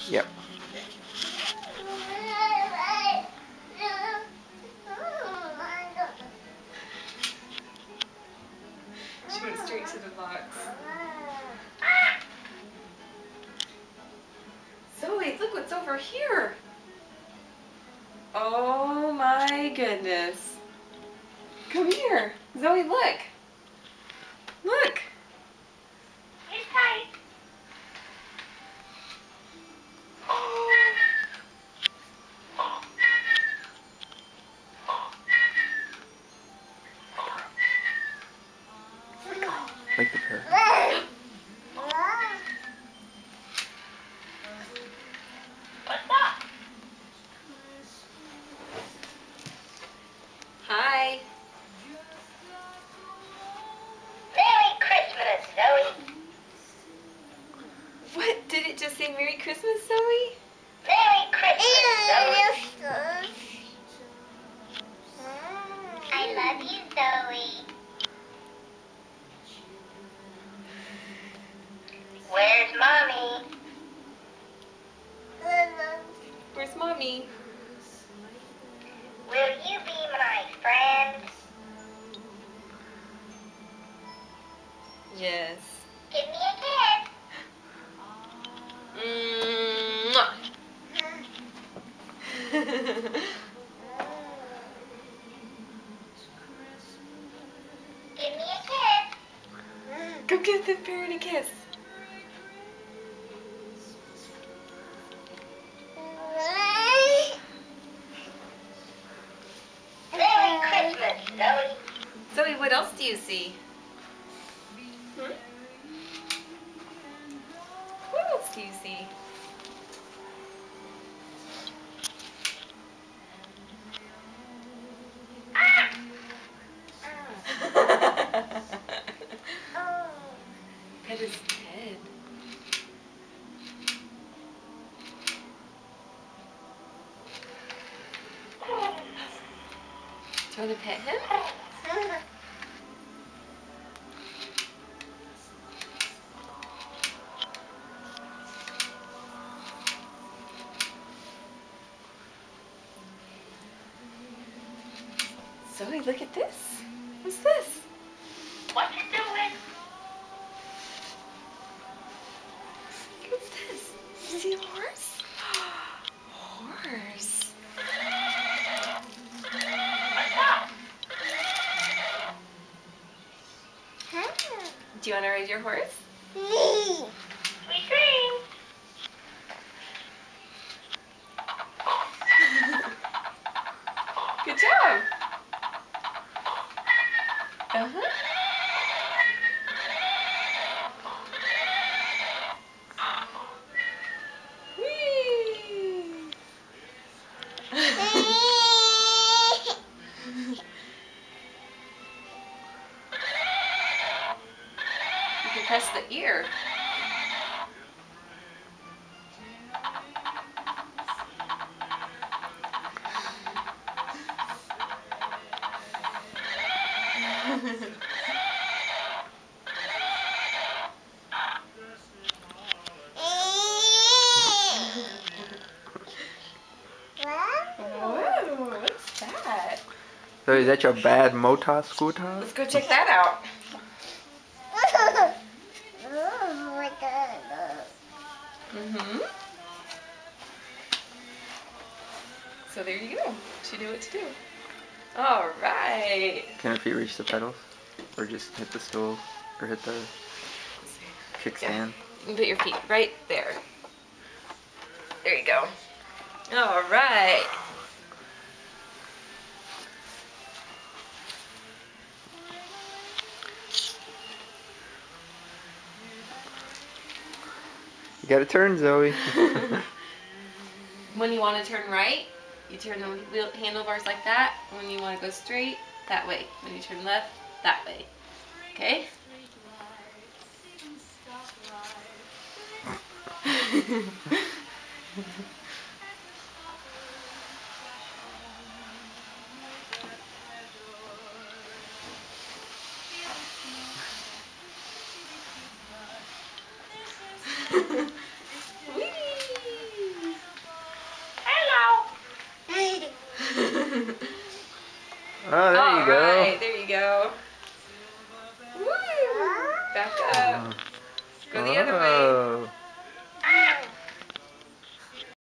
Yep. She went straight to the box. Zoe, look what's over here. Oh my goodness. Come here. Zoe, look. Look. It's tight. Like the parrot. What's up? Hi. Merry Christmas, Zoe. What? Did it just say Merry Christmas, Zoe? Merry Christmas, Zoe. I love you, Zoe. Where's Mommy? Where's Mommy? Will you be my friend? Yes. Give me a kiss. Mwah. Give me a kiss. Go give the parrot a kiss. Merry Christmas, Zoe. Zoe, what else do you see? Hmm? What else do you see? Pet his head. Do you want to pet him? Zoe, look at this. What's this? What you doing? What's this? You see a horse? Horse. What's up? Do you want to ride your horse? Sweet dreams. Good job. Uh-huh. Whee! You can press the ear. Whoa, what's that? So is that your bad Mota scooter? Let's go check that out. Mm-hmm. So there you go. She knew what to do. All right. Can her feet reach the pedals? Or just hit the stool? Or hit the kickstand? You can put your feet right there. There you go. All right. You gotta turn, Zoe. When you want to turn right, you turn the wheel handlebars like that. When you want to go straight, that way. When you turn left, that way. Okay? Whee! Oh, there you go. Alright, there you go. Woo! Back up. Go the other way.